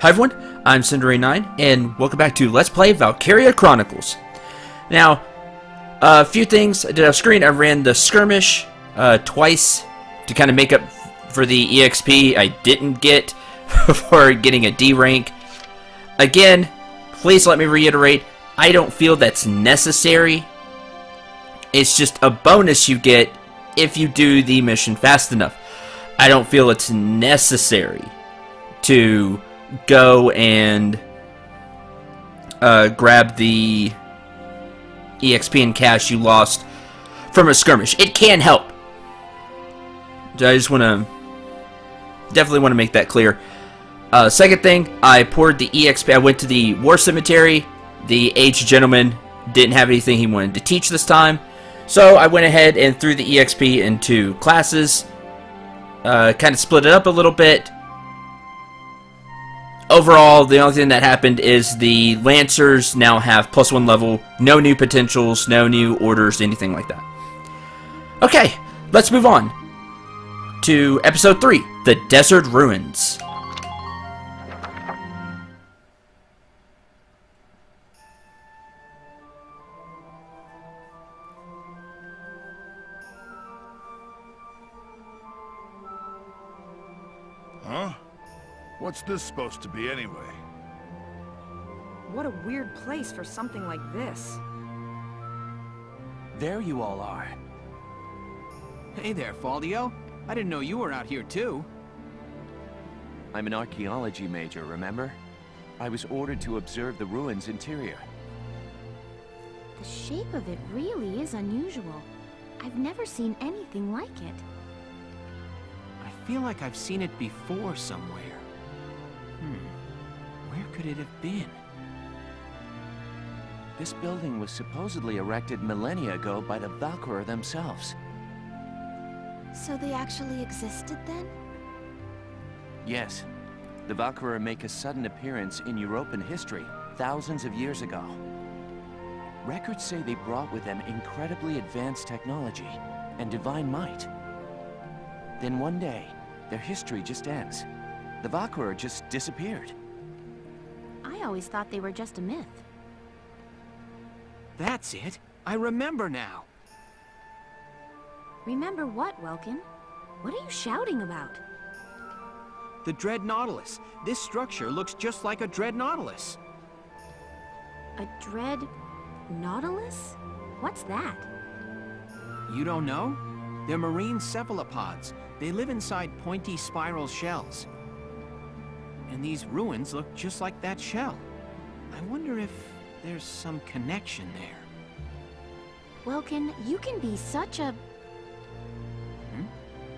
Hi everyone, I'm Cinderay9, and welcome back to Let's Play Valkyria Chronicles. Now, a few things I did off screen. I ran the skirmish twice to kind of make up for the EXP I didn't get for getting a D rank. Again, please let me reiterate, I don't feel that's necessary. It's just a bonus you get if you do the mission fast enough. I don't feel it's necessary to go and grab the EXP and cash you lost from a skirmish. It can help. I just definitely want to make that clear. Second thing, I poured the EXP. I went to the war cemetery. The aged gentleman didn't have anything he wanted to teach this time, so I went ahead and threw the EXP into classes. Kind of split it up a little bit. Overall, the only thing that happened is the Lancers now have +1 level, no new potentials, no new orders, anything like that. Okay, let's move on to Episode 3, The Desert Ruins. Huh? What's this supposed to be anyway? What a weird place for something like this. There you all are. Hey there, Faldio. I didn't know you were out here too. I'm an archaeology major, remember? I was ordered to observe the ruins' interior. The shape of it really is unusual. I've never seen anything like it. I feel like I've seen it before somewhere. Where could it have been? This building was supposedly erected millennia ago by the Valkyria themselves. So they actually existed then? Yes. The Valkyria make a sudden appearance in European history thousands of years ago. Records say they brought with them incredibly advanced technology and divine might. Then one day, their history just ends. The Valkyria just disappeared. I always thought they were just a myth. That's it. I remember now. Remember what, Welkin? What are you shouting about? The Dread Nautilus. This structure looks just like a Dread Nautilus. A dread nautilus? What's that? You don't know? They're marine cephalopods. They live inside pointy spiral shells. And these ruins look just like that shell. I wonder if there's some connection there. Welkin, you can be such a...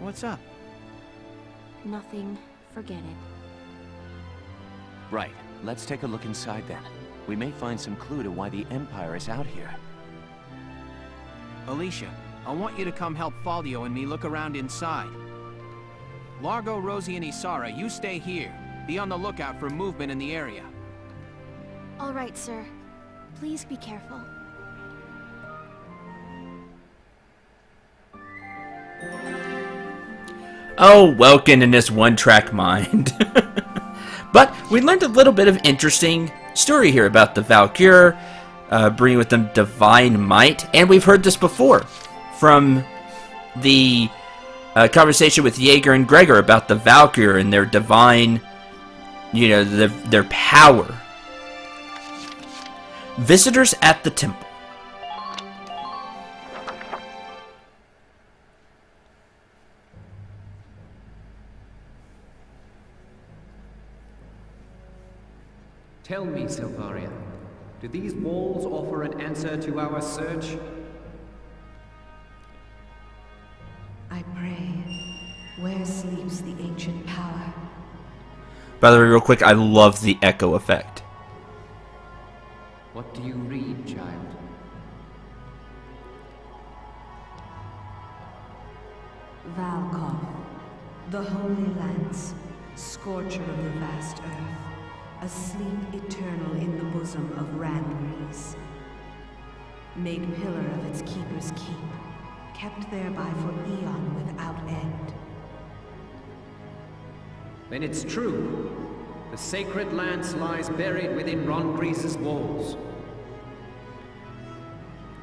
What's up? Nothing. Forget it. Right. Let's take a look inside then. We may find some clue to why the Empire is out here. Alicia, I want you to come help Faldio and me look around inside. Largo, Rosie, and Isara, you stay here. Be on the lookout for movement in the area. All right, sir. Please be careful. Oh, Welkin in this one-track mind. But we learned a little bit of interesting story here about the Valkyria, bringing with them divine might, and we've heard this before from the conversation with Jaeger and Gregor about the Valkyria and their divine, you know, their power. Visitors at the temple. Tell me, Silvaria, do these walls offer an answer to our search? I pray, where sleeps the ancient power? By the way, real quick, I love the echo effect. What do you read, child? Valkov, the Holy Lance, scorcher of the vast earth, asleep eternal in the bosom of Randrees. Made pillar of its keeper's keep, kept thereby for eon without end. Then it's true. The The sacred lance lies buried within Rondgriez's walls.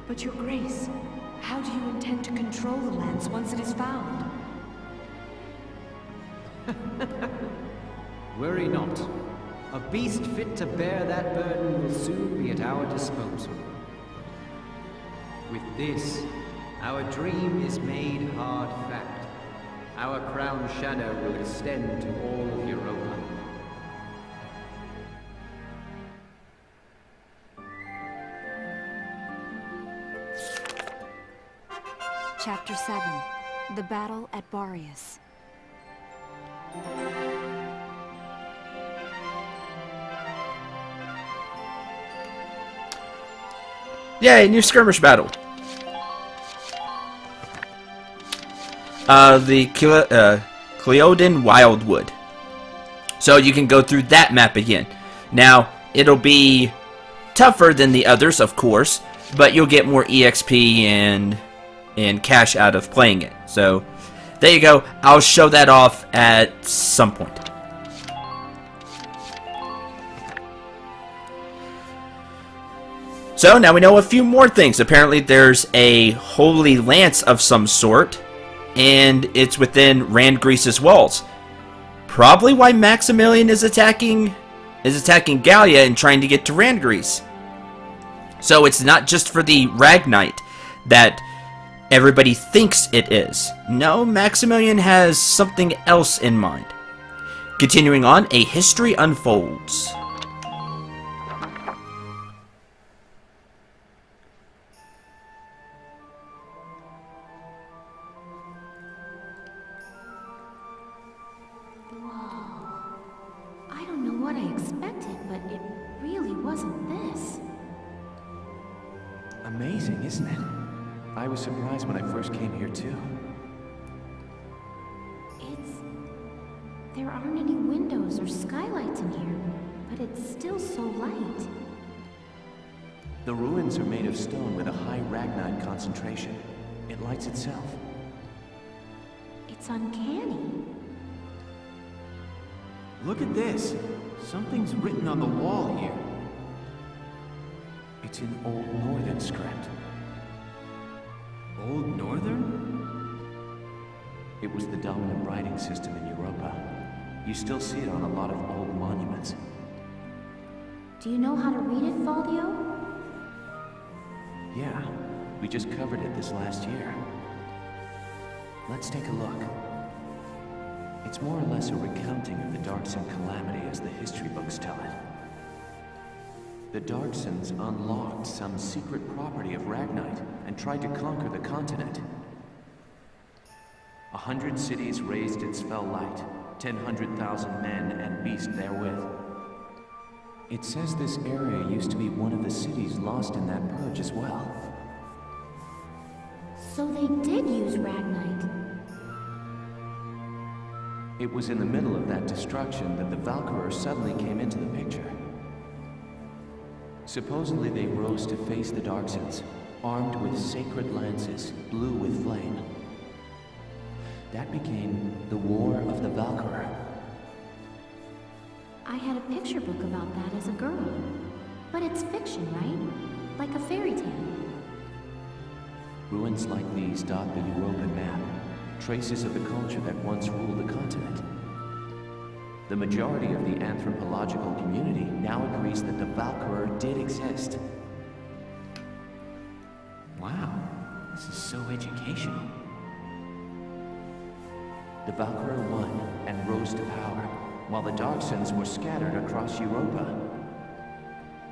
But your grace, how do you intend to control the lance once it is found? Worry not. A beast fit to bear that burden will soon be at our disposal. With this, our dream is made hard fact. Our crown shadow will extend to all of Europa. Chapter 7. The Battle at Barrius. Yay, new skirmish battle. The Cleodan Wildwood. So you can go through that map again. Now, it'll be tougher than the others, of course, but you'll get more EXP and cash out of playing it. So, there you go. I'll show that off at some point. So, now we know a few more things. Apparently, there's a Holy Lance of some sort, and it's within Randgriez's walls. Probably why Maximilian is attacking Gallia and trying to get to Randgriez. So, it's not just for the Ragnite that everybody thinks it is. No, Maximilian has something else in mind. Continuing on, a history unfolds. I don't know what I expected, but it really wasn't this. Amazing, isn't it? I was surprised when I first came here, too. There aren't any windows or skylights in here, but it's still so light. The ruins are made of stone with a high Ragnite concentration. It lights itself. It's uncanny. Look at this. Something's written on the wall here. It's in Old Northern script. Old Northern? It was the dominant writing system in Europa. You still see it on a lot of old monuments. Do you know how to read it, Faldio? Yeah, we just covered it this last year. Let's take a look. It's more or less a recounting of the Darkson calamity as the history books tell it. The Darksons unlocked some secret property of Ragnite and tried to conquer the continent. 100 cities raised its fell light, 100,000 men and beast therewith. It says this area used to be one of the cities lost in that purge as well. So they did use Ragnite. It was in the middle of that destruction that the Valkyria suddenly came into the picture. Supposedly they rose to face the Darksons, armed with sacred lances, blue with flame. That became the War of the Valkyria. I had a picture book about that as a girl. But it's fiction, right? Like a fairy tale. Ruins like these dot the European map, traces of the culture that once ruled the continent. The majority of the anthropological community now agrees that the Valkyria did exist. Wow, this is so educational. The Valkyria won and rose to power, while the Darksons were scattered across Europa.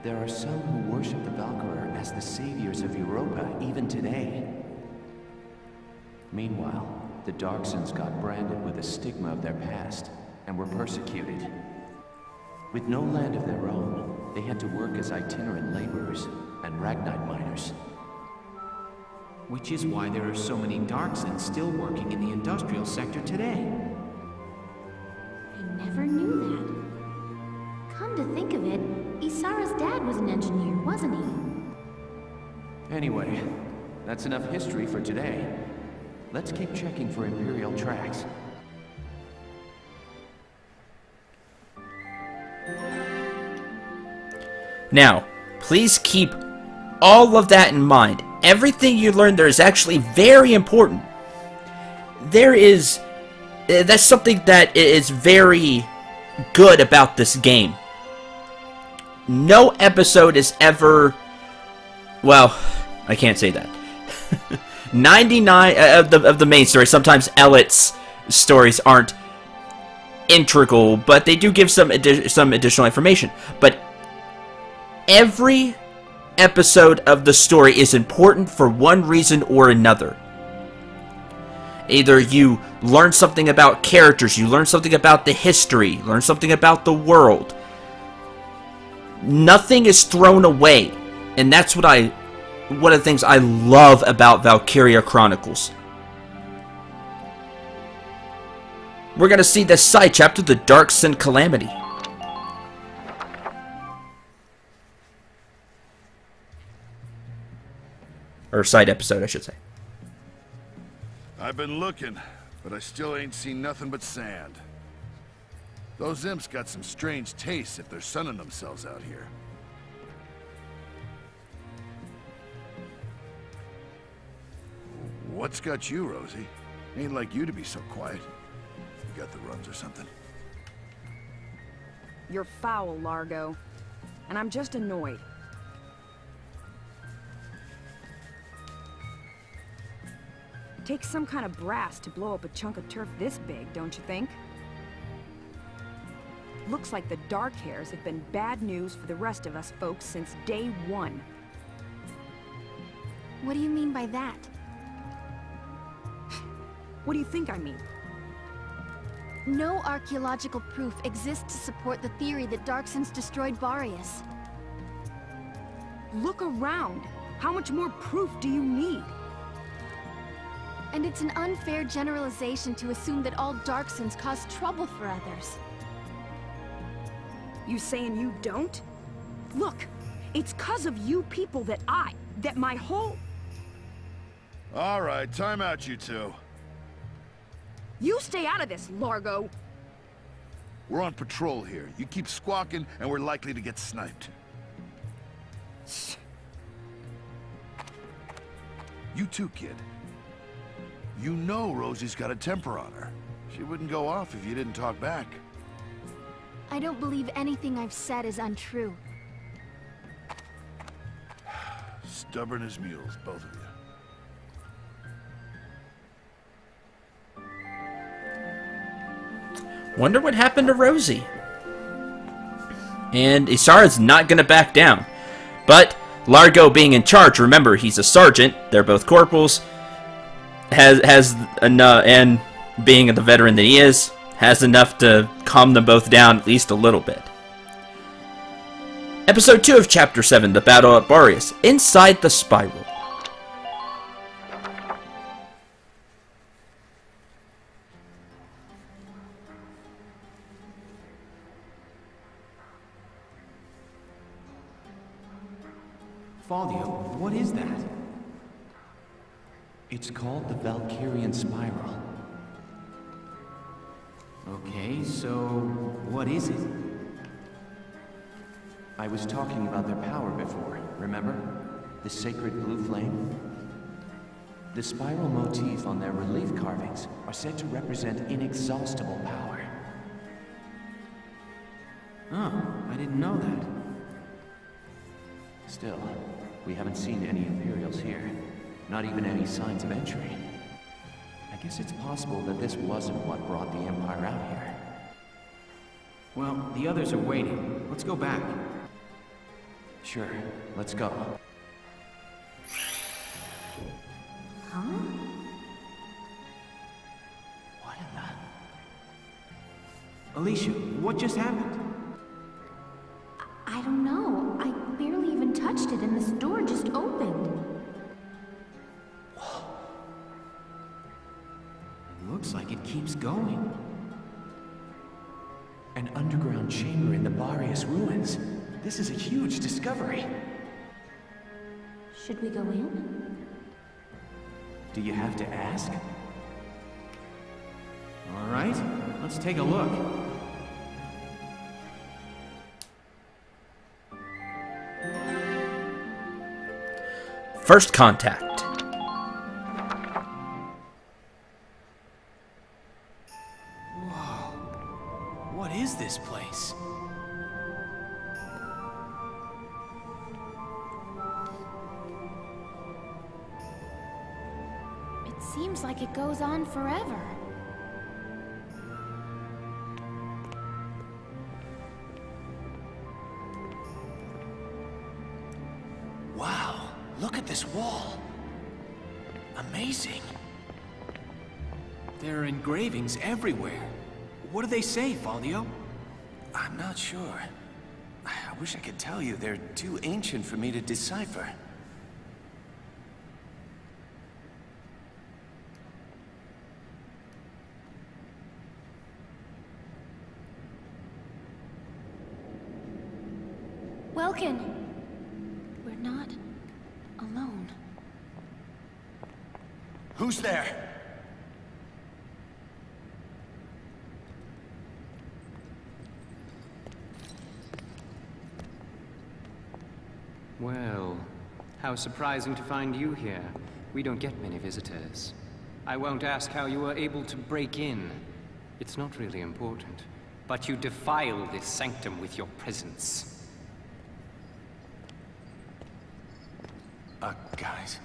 There are some who worship the Valkyria as the saviors of Europa even today. Meanwhile, the Darksons got branded with the stigma of their past and were persecuted. With no land of their own, they had to work as itinerant laborers and Ragnite miners. Which is why there are so many Darksons still working in the industrial sector today. I never knew that. Come to think of it, Isara's dad was an engineer, wasn't he? Anyway, that's enough history for today. Let's keep checking for Imperial tracks. Now, please keep all of that in mind. Everything you learn there is actually very important. That's something that is very good about this game. No episode is ever, well, I can't say that. 99 of the main story. Sometimes Ellet's stories aren't integral, but they do give some additional information. But every episode of the story is important for one reason or another. Either you learn something about characters, you learn something about the history, learn something about the world. Nothing is thrown away, and that's one of the things I love about Valkyria Chronicles. We're gonna see the side chapter, The Dark Sin Calamity. Or side episode, I should say. I've been looking, but I still ain't seen nothing but sand. Those imps got some strange tastes if they're sunning themselves out here. What's got you, Rosie? Ain't like you to be so quiet. You got the runs or something? You're foul, Largo. And I'm just annoyed. Takes some kind of brass to blow up a chunk of turf this big, don't you think? Looks like the Dark Hairs have been bad news for the rest of us folks since day one. What do you mean by that? What do you think I mean? No archaeological proof exists to support the theory that Darksons destroyed Boreas. Look around. How much more proof do you need? And it's an unfair generalization to assume that all Darksons cause trouble for others. You saying you don't? Look, it's 'cause of you people that my whole... All right, time out, you two. You stay out of this, Largo! We're on patrol here. You keep squawking, and we're likely to get sniped. You too, kid. You know Rosie's got a temper on her. She wouldn't go off if you didn't talk back. I don't believe anything I've said is untrue. Stubborn as mules, both of you. Wonder what happened to Rosie. And Isara's not gonna back down. But Largo being in charge, remember he's a sergeant, they're both corporals, has enough, and being the veteran that he is, has enough to calm them both down at least a little bit. Episode 2 of Chapter 7, The Battle at Boreas, Inside the Spiral. Faldio, what is that? It's called the Valkyrian Spiral. Okay, so what is it? I was talking about their power before, remember? The sacred blue flame? The spiral motif on their relief carvings are said to represent inexhaustible power. Oh, I didn't know that. Still, we haven't seen any Imperials here. Not even any signs of entry. I guess it's possible that this wasn't what brought the Empire out here. Well, the others are waiting. Let's go back. Sure, let's go. Huh? What in the... Alicia, what just happened? I don't know. I barely even touched it and this door just opened. It looks like it keeps going. An underground chamber in the Boreas ruins. This is a huge discovery. Should we go in? Do you have to ask? All right, let's take a look. First contact. Whoa. What is this place? It seems like it goes on forever. Wow, look at this wall. Amazing. There are engravings everywhere. What do they say, Faldio? I'm not sure. I wish I could tell you. They're too ancient for me to decipher. Welkin, we're not alone. Who's there? Well, how surprising to find you here. We don't get many visitors. I won't ask how you were able to break in. It's not really important. But you defile this sanctum with your presence. Guys,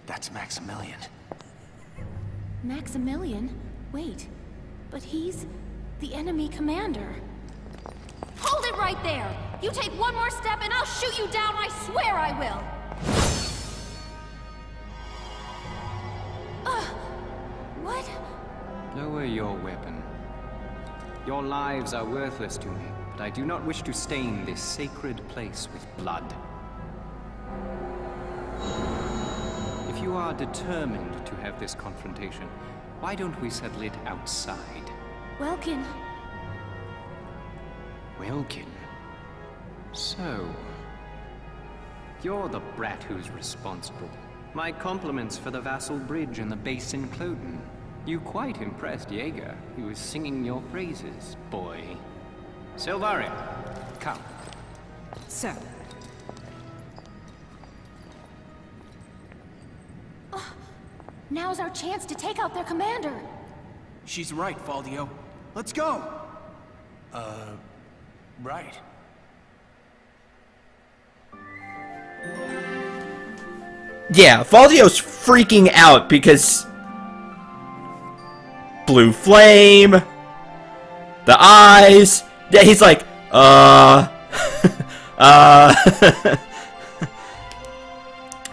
that's Maximilian. Maximilian? Wait, but he's the enemy commander. Hold it right there! You take one more step and I'll shoot you down, I swear I will! What? Lower your weapon. Your lives are worthless to me, but I do not wish to stain this sacred place with blood. If you are determined to have this confrontation, why don't we settle it outside? Welkin. Welkin? So, you're the brat who's responsible. My compliments for the Vassal Bridge and the base in Cloden. You quite impressed Jaeger. He was singing your praises, boy. Silvaria, come. Sir. Now's our chance to take out their commander. She's right, Faldio. Let's go! Right. Yeah, Faldio's freaking out because blue flame, the eyes. Yeah, he's like,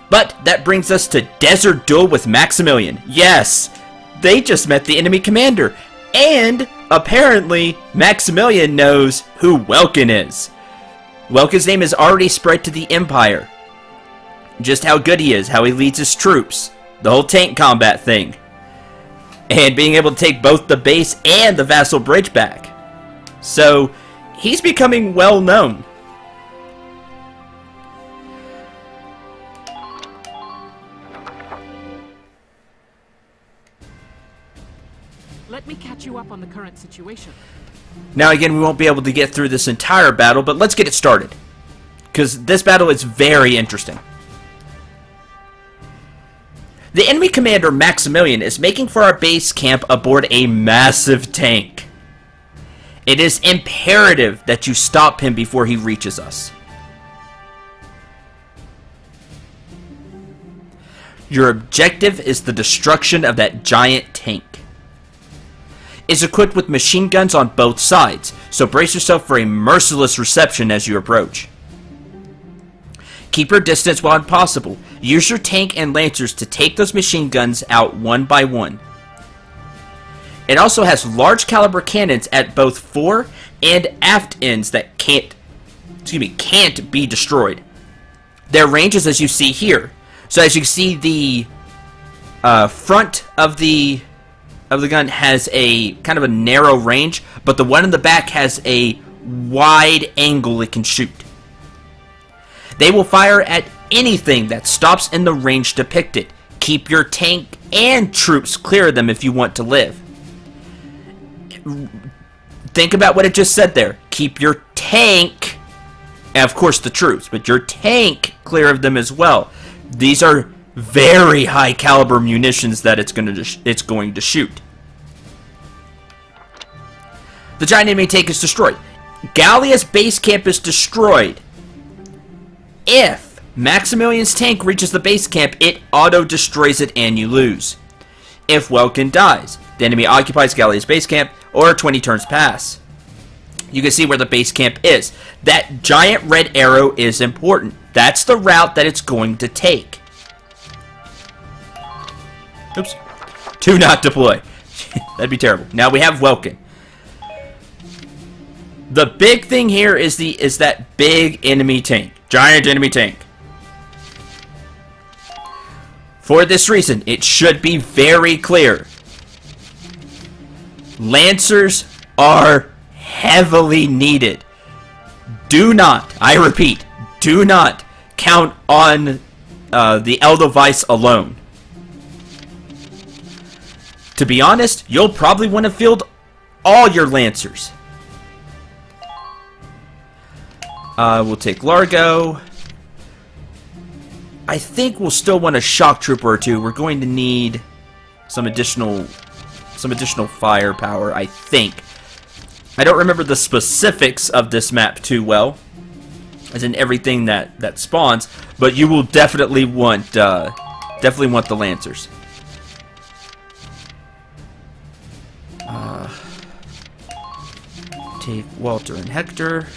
But that brings us to Desert Duel with Maximilian. Yes, they just met the enemy commander, and apparently Maximilian knows who Welkin is. Welkin's name is already spread to the Empire. Just how good he is, how he leads his troops, the whole tank combat thing, and being able to take both the base and the Vassal Bridge back. So, he's becoming well known. Let me catch you up on the current situation. Now again, we won't be able to get through this entire battle, but let's get it started, because this battle is very interesting. The enemy commander, Maximilian, is making for our base camp aboard a massive tank. It is imperative that you stop him before he reaches us. Your objective is the destruction of that giant tank. It's equipped with machine guns on both sides, so brace yourself for a merciless reception as you approach. Keep your distance while possible. Use your tank and lancers to take those machine guns out one by one. It also has large caliber cannons at both fore and aft ends that can't be destroyed. Their ranges, as you see here. So as you can see, the front of the gun has a kind of a narrow range, but the one in the back has a wide angle it can shoot. They will fire at anything that stops in the range depicted. Keep your tank and troops clear of them if you want to live. Think about what it just said there. Keep your tank, and of course the troops, but your tank clear of them as well. These are very high caliber munitions that it's going to shoot. The giant enemy tank is destroyed. Gallia's base camp is destroyed. If Maximilian's tank reaches the base camp, it auto-destroys it and you lose. If Welkin dies, the enemy occupies Gallia's base camp, or 20 turns pass. You can see where the base camp is. That giant red arrow is important. That's the route that it's going to take. Oops. Do not deploy. That'd be terrible. Now we have Welkin. The big thing here is that big enemy tank. Giant enemy tank. For this reason, it should be very clear. Lancers are heavily needed. Do not, I repeat, do not count on the Edelweiss alone. To be honest, you'll probably want to field all your Lancers. We'll take Largo. I think we'll still want a shock trooper or two. We're going to need some additional firepower, I think. I don't remember the specifics of this map too well, as in everything that spawns, but you will definitely want the Lancers. Take Walter and Hector.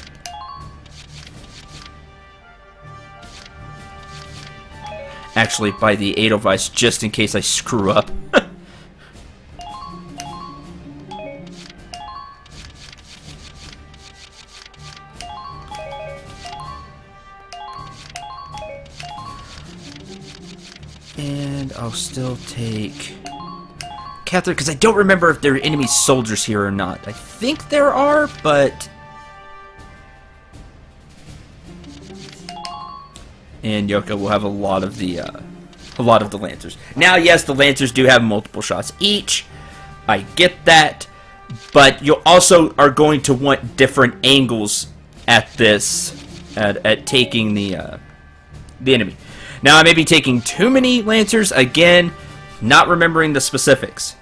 Actually, by the Edelweiss, just in case I screw up. And I'll still take Catherine, because I don't remember if there are enemy soldiers here or not. I think there are, but... And Yoko will have a lot of the Lancers. Now, yes, the Lancers do have multiple shots each. I get that, but you also are going to want different angles at this, at taking the enemy. Now, I may be taking too many Lancers again, not remembering the specifics.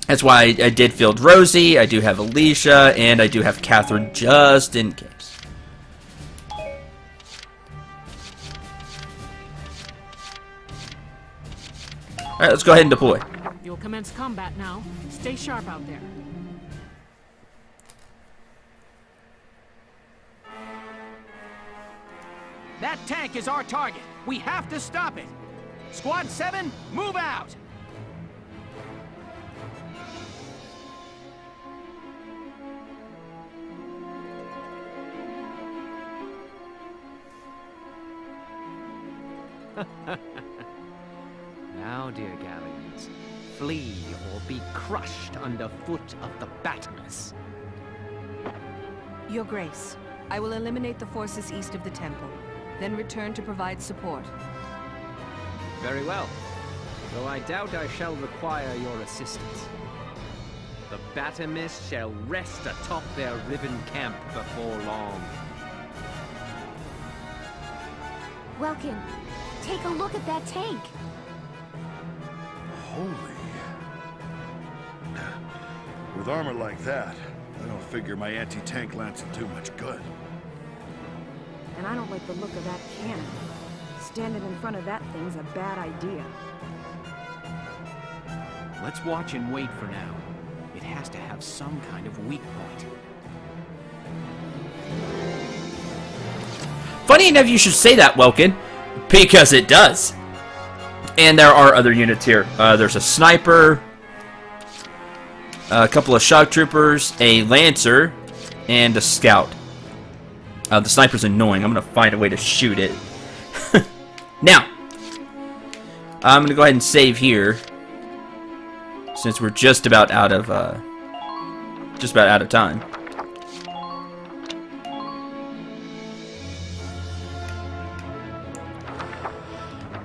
That's why I did field Rosie. I do have Alicia, and I do have Catherine just in case. Alright, let's go ahead and deploy. You'll commence combat now. Stay sharp out there. That tank is our target. We have to stop it. Squad 7, move out! Now, dear Galleons, flee or be crushed underfoot of the Batamus. Your Grace, I will eliminate the forces east of the temple, then return to provide support. Very well, though I doubt I shall require your assistance. The Batamus shall rest atop their riven camp before long. Welkin, take a look at that tank. Holy. With armor like that, I don't figure my anti-tank lance will do much good. And I don't like the look of that cannon. Standing in front of that thing's a bad idea. Let's watch and wait for now. It has to have some kind of weak point. Funny enough you should say that, Welkin, because it does. And there are other units here. There's a sniper, a couple of shock troopers, a lancer, and a scout. The sniper's annoying. I'm going to find a way to shoot it. Now, I'm going to go ahead and save here, since we're just about out of time.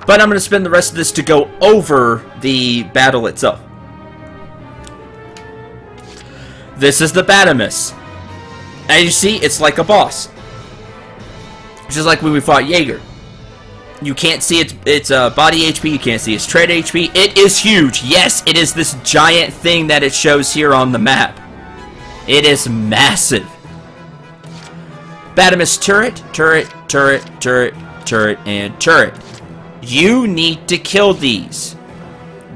But I'm going to spend the rest of this to go over the battle itself. This is the Batamus. As you see, it's like a boss. Just like when we fought Jaeger. You can't see its body HP. You can't see its tread HP. It is huge. Yes, it is this giant thing that it shows here on the map. It is massive. Badamus turret, turret, turret, turret, turret, and turret. You need to kill these.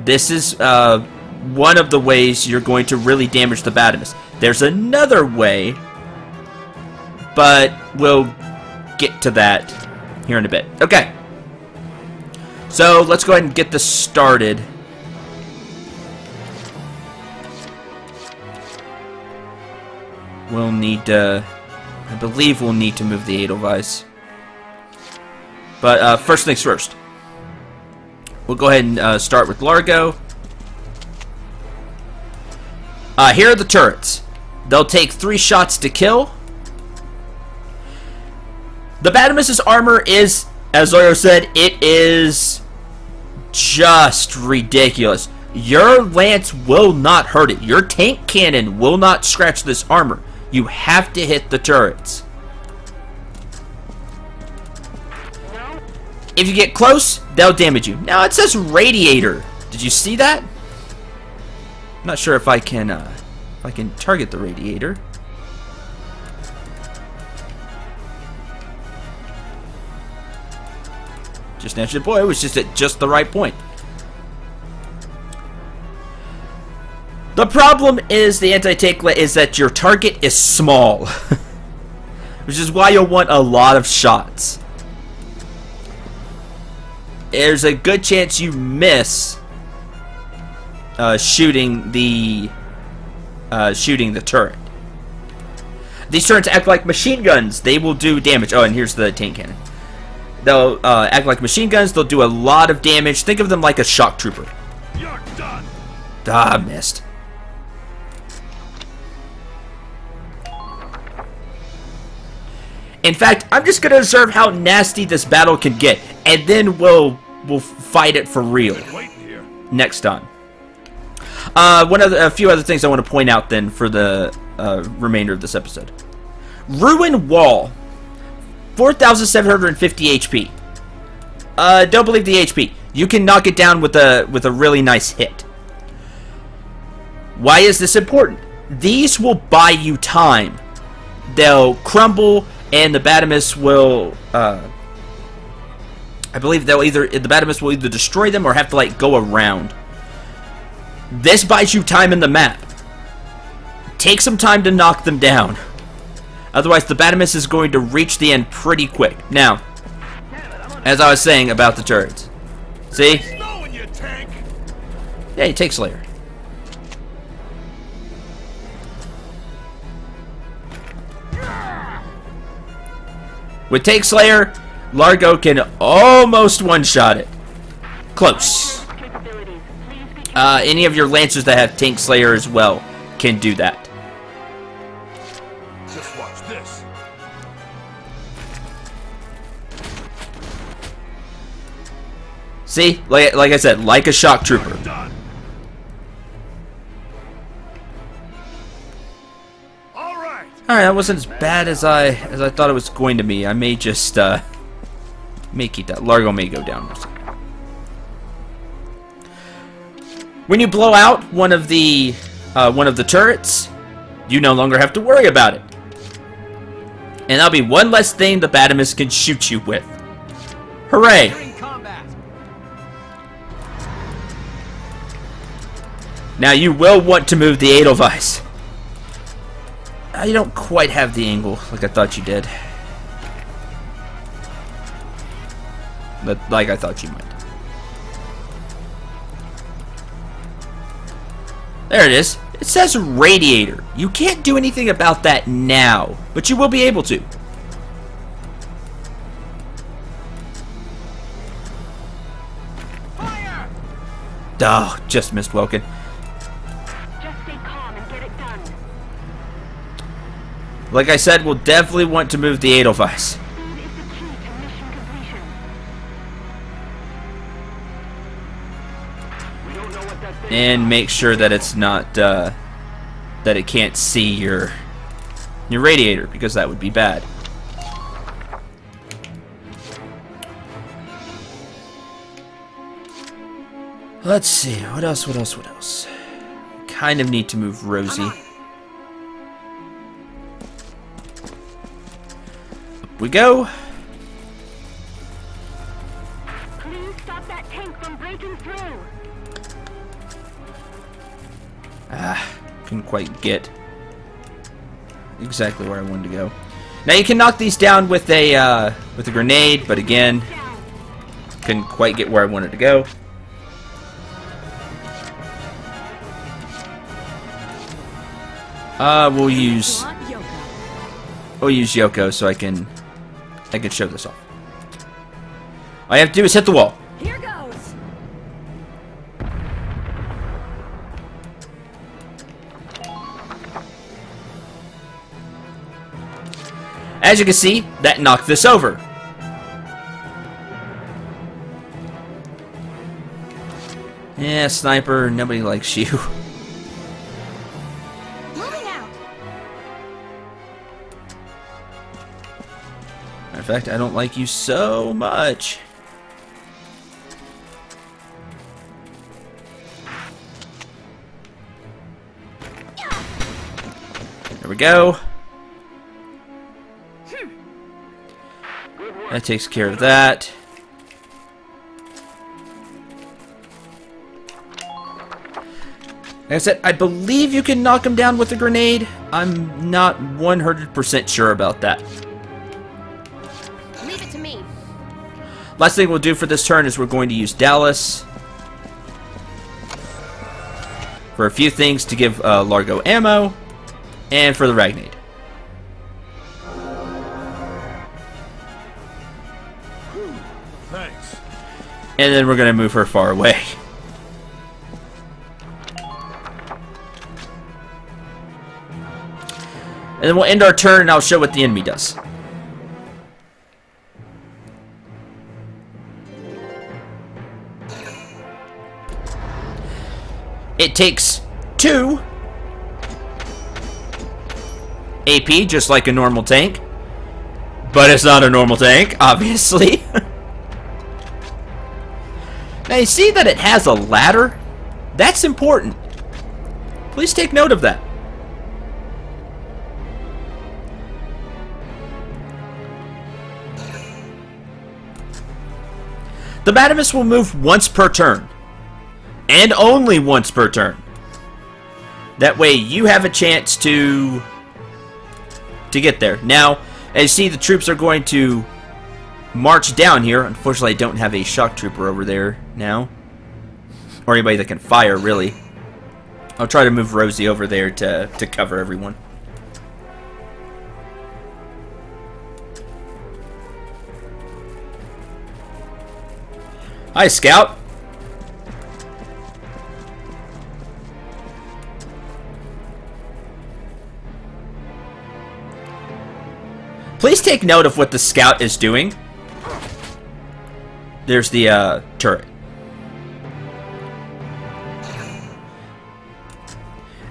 This is one of the ways you're going to really damage the Badamus. There's another way, but we'll get to that here in a bit. Okay. So let's go ahead and get this started. We'll need to... I believe we'll need to move the Edelweiss. But first things first. We'll go ahead and start with Largo. Here are the turrets. They'll take 3 shots to kill. The Badamus's armor is, as Zoyo said, it is just ridiculous. Your lance will not hurt it. Your tank cannon will not scratch this armor. You have to hit the turrets. If you get close, they'll damage you. Now it says radiator. Did you see that? I'm not sure if I can target the radiator. Just naturally, boy, it was just at just the right point. The problem is the anti-tank is that your target is small, which is why you'll want a lot of shots. There's a good chance you miss shooting the turret. These turrets act like machine guns. They will do damage. Oh, and here's the tank cannon. They'll act like machine guns. They'll do a lot of damage. Think of them like a shock trooper. You're done. Ah, missed. In fact, I'm just gonna observe how nasty this battle can get, and then we'll fight it for real next time. A few other things I want to point out then for the remainder of this episode. Ruin Wall, 4,750 HP. Don't believe the HP. You can knock it down with a really nice hit. Why is this important? These will buy you time. They'll crumble, and the Badamus will. I believe the Badamus will either destroy them or have to like go around. This buys you time in the map. Take some time to knock them down. Otherwise, the Badamus is going to reach the end pretty quick. Now, as I was saying about the turrets. See? Yeah, you take Slayer. With Take Slayer, Largo can almost one-shot it. Close. Any of your Lancers that have Tank Slayer as well can do that. Just watch this. See? Like I said, like a shock trooper. Alright, that wasn't as bad as I thought it was going to be. I may just may keep that. Largo may go down. When you blow out one of the turrets, you no longer have to worry about it. And that'll be one less thing the Badamus can shoot you with. Hooray! Now you will want to move the Edelweiss. You don't quite have the angle like I thought you did. But like I thought you might. There it is. It says radiator. You can't do anything about that now, but you will be able to. Fire! Oh, just missed Welkin. Just stay calm and get it done. Like I said, we'll definitely want to move the Edelweiss. And make sure that it's not, that it can't see your radiator, because that would be bad. Let's see, what else? Kind of need to move Rosie. Up we go. Please stop that tank from breaking through. Couldn't quite get exactly where I wanted to go. Now you can knock these down with a grenade, but again, couldn't quite get where I wanted to go. We'll use Yoko so I can show this off. All I have to do is hit the wall. Here goes. As you can see, that knocked this over. Yeah, sniper, nobody likes you. Moving out. Matter of fact, I don't like you so much. There we go. That takes care of that. Like I said, I believe you can knock him down with a grenade. I'm not 100% sure about that. Leave it to me. Last thing we'll do for this turn is we're going to use Dallas for a few things to give Largo ammo and for the Ragnade. Thanks. And then we're going to move her far away. And then we'll end our turn and I'll show what the enemy does. It takes 2 AP, just like a normal tank. But it's not a normal tank, obviously. Now you see that it has a ladder? That's important. Please take note of that. The Madamus will move once per turn. And only once per turn. That way you have a chance to get there. Now, as you see, the troops are going to march down here. Unfortunately, I don't have a shock trooper over there now. Or anybody that can fire, really. I'll try to move Rosie over there to cover everyone. Hi, Scout. Please take note of what the Scout is doing. There's the turret.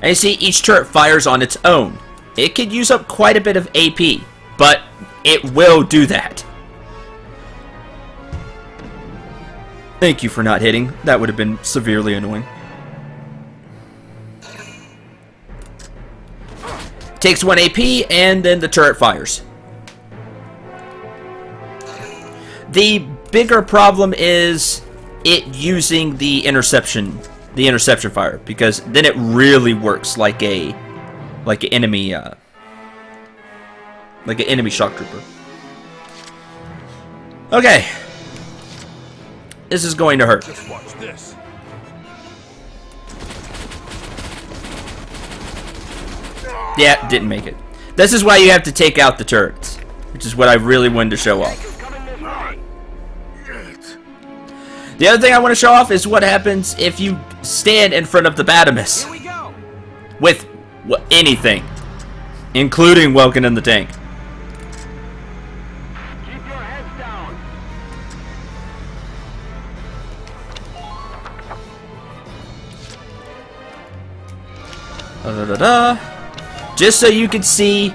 And you see, each turret fires on its own. It could use up quite a bit of AP, but it will do that. Thank you for not hitting. That would have been severely annoying. Takes 1 AP, and then the turret fires. The bigger problem is it using the interception fire, because then it really works like an enemy shock trooper. Okay, this is going to hurt. Just watch this. Yeah, didn't make it. This is why you have to take out the turrets, which is what I really wanted to show off. The other thing I want to show off is what happens if you stand in front of the Batamus. Here we go. With anything, including Welkin in the tank. Keep your heads down. Just so you can see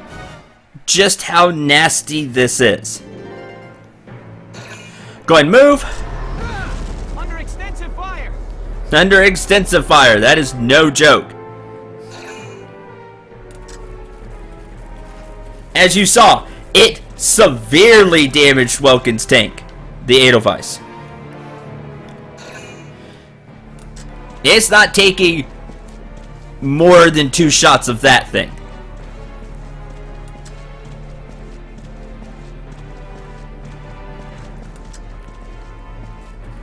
just how nasty this is. Go ahead and move. Under extensive fire. Under extensive fire. That is no joke. As you saw, it severely damaged Welkin's tank, the Edelweiss. It's not taking more than 2 shots of that thing.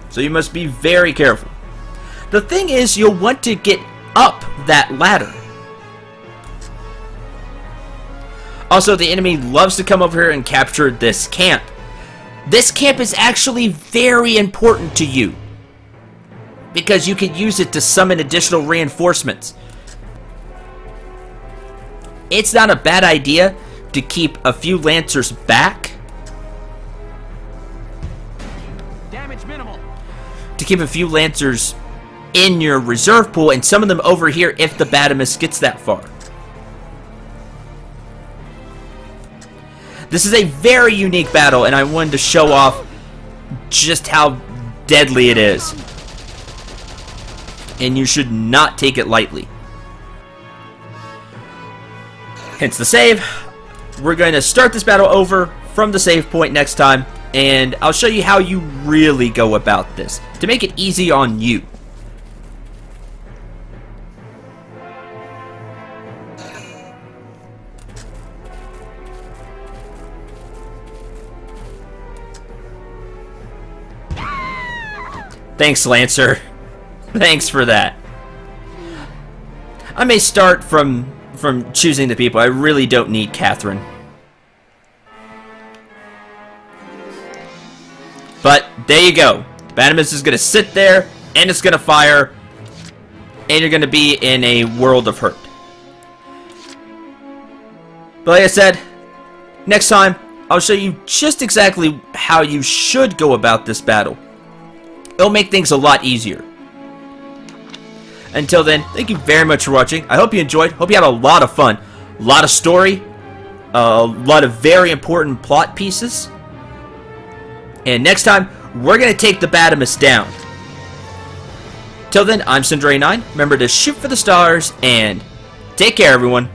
So you must be very careful. The thing is, you'll want to get up that ladder. Also, the enemy loves to come over here and capture this camp. This camp is actually very important to you, because you can use it to summon additional reinforcements. It's not a bad idea to keep a few Lancers back. Damage minimal. To keep a few Lancers in your reserve pool and some of them over here if the Batimus gets that far. This is a very unique battle, and I wanted to show off just how deadly it is. And you should not take it lightly. Hence the save. We're going to start this battle over from the save point next time, and I'll show you how you really go about this to make it easy on you. Thanks, Lancer. Thanks for that. I may start from choosing the people. I really don't need Catherine. But there you go. Batimus is going to sit there, and it's going to fire, and you're going to be in a world of hurt. But like I said, next time, I'll show you just exactly how you should go about this battle. It'll make things a lot easier. Until then, thank you very much for watching. I hope you enjoyed. Hope you had a lot of fun. A lot of story. A lot of very important plot pieces. And next time, we're going to take the Batimus down. Till then, I'm Syndray9. Remember to shoot for the stars, and take care, everyone.